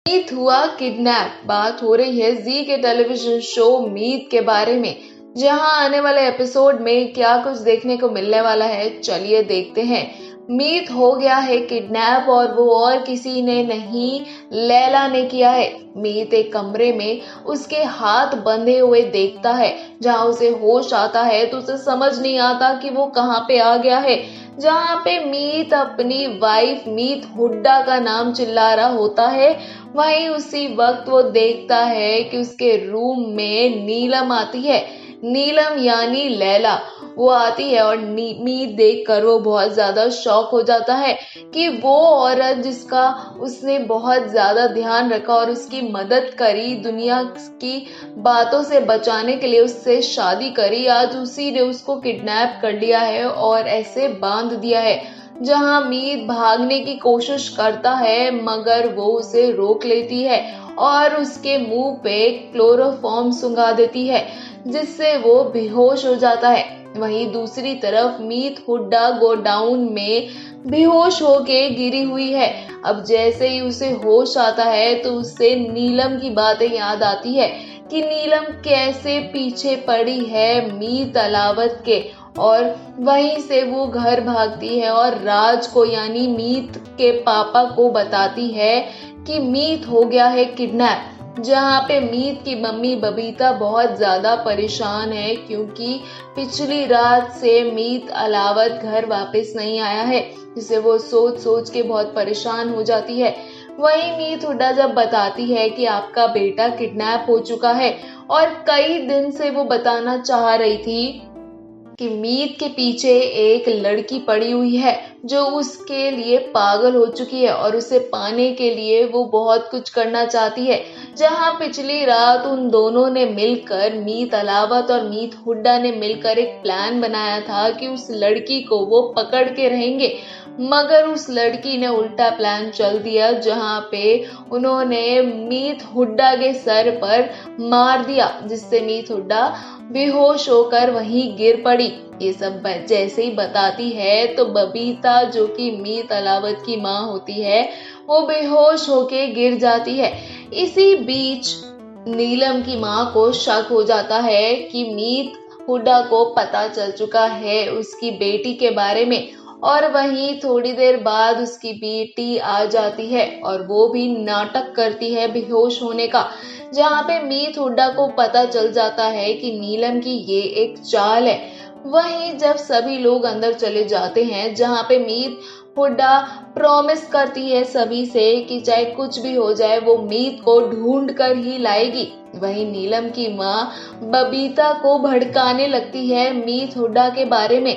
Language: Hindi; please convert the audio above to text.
मीत हुआ किडनैप। बात हो रही है जी के टेलीविजन शो मीत के बारे में, जहां आने वाले एपिसोड में क्या कुछ देखने को मिलने वाला है, चलिए देखते हैं। मीत हो गया है किडनैप और वो और किसी ने नहीं, लैला ने किया है। मीत एक कमरे में उसके हाथ बंधे हुए देखता है। जहां उसे होश आता है तो उसे समझ नहीं आता कि वो कहां पे आ गया है। जहां पे मीत अपनी वाइफ मीत हुड्डा का नाम चिल्ला रहा होता है, वहीं उसी वक्त वो देखता है कि उसके रूम में नीलम आती है। नीलम यानी लैला, वो आती है और मीत देखकर वो बहुत ज्यादा शॉक हो जाता है कि वो औरत जिसका उसने बहुत ज्यादा ध्यान रखा और उसकी मदद करी, दुनिया की बातों से बचाने के लिए उससे शादी करी, आज उसी ने उसको किडनैप कर लिया है और ऐसे बांध दिया है। जहां मीत भागने की कोशिश करता है मगर वो उसे रोक लेती है और उसके मुंह पे क्लोरोफॉर्म सुंघा देती है, जिससे वो बेहोश हो जाता है। वहीं दूसरी तरफ मीत हुड्डा गोडाउन में बेहोश होके गिरी हुई है। अब जैसे ही उसे होश आता है तो उसे नीलम की बातें याद आती है कि नीलम कैसे पीछे पड़ी है मीत अलावत के, और वहीं से वो घर भागती है और राज को यानी मीत के पापा को बताती है कि मीत हो गया है किडनैप। जहां पे मीत की मम्मी बबीता बहुत ज्यादा परेशान है क्योंकि पिछली रात से मीत अलावत घर वापस नहीं आया है, जिसे वो सोच सोच के बहुत परेशान हो जाती है। वहीं मीत हुड्डा जब बताती है कि आपका बेटा किडनैप हो चुका है और कई दिन से वो बताना चाह रही थी कि मीत के पीछे एक लड़की पड़ी हुई है जो उसके लिए पागल हो चुकी है और उसे पाने के लिए वो बहुत कुछ करना चाहती है। जहां पिछली रात उन दोनों ने मिलकर, मीत अलावत और मीत हुड्डा ने मिलकर एक प्लान बनाया था कि उस लड़की को वो पकड़ के रहेंगे, मगर उस लड़की ने उल्टा प्लान चल दिया। जहां पे उन्होंने मीत हुड्डा के सर पर मार दिया, जिससे मीत हुड्डा बेहोश होकर वहीं गिर पड़ी। ये सब जैसे ही बताती है तो बबीता, जो कि मीत अलावत की माँ होती है, वो बेहोश होके गिर जाती है। इसी बीच नीलम की माँ को शक हो जाता है कि मीत हुड्डा को पता चल चुका है उसकी बेटी के बारे में, और वहीं थोड़ी देर बाद उसकी बेटी आ जाती है और वो भी नाटक करती है बेहोश होने का। जहां पे मीत हुड्डा को पता चल जाता है कि नीलम की ये एक चाल है। वहीं जब सभी लोग अंदर चले जाते हैं, जहां पे मीत हुड्डा प्रॉमिस करती है सभी से कि चाहे कुछ भी हो जाए वो मीत को ढूंढ कर ही लाएगी, वहीं नीलम की माँ बबीता को भड़काने लगती है मीत हुड्डा के बारे में।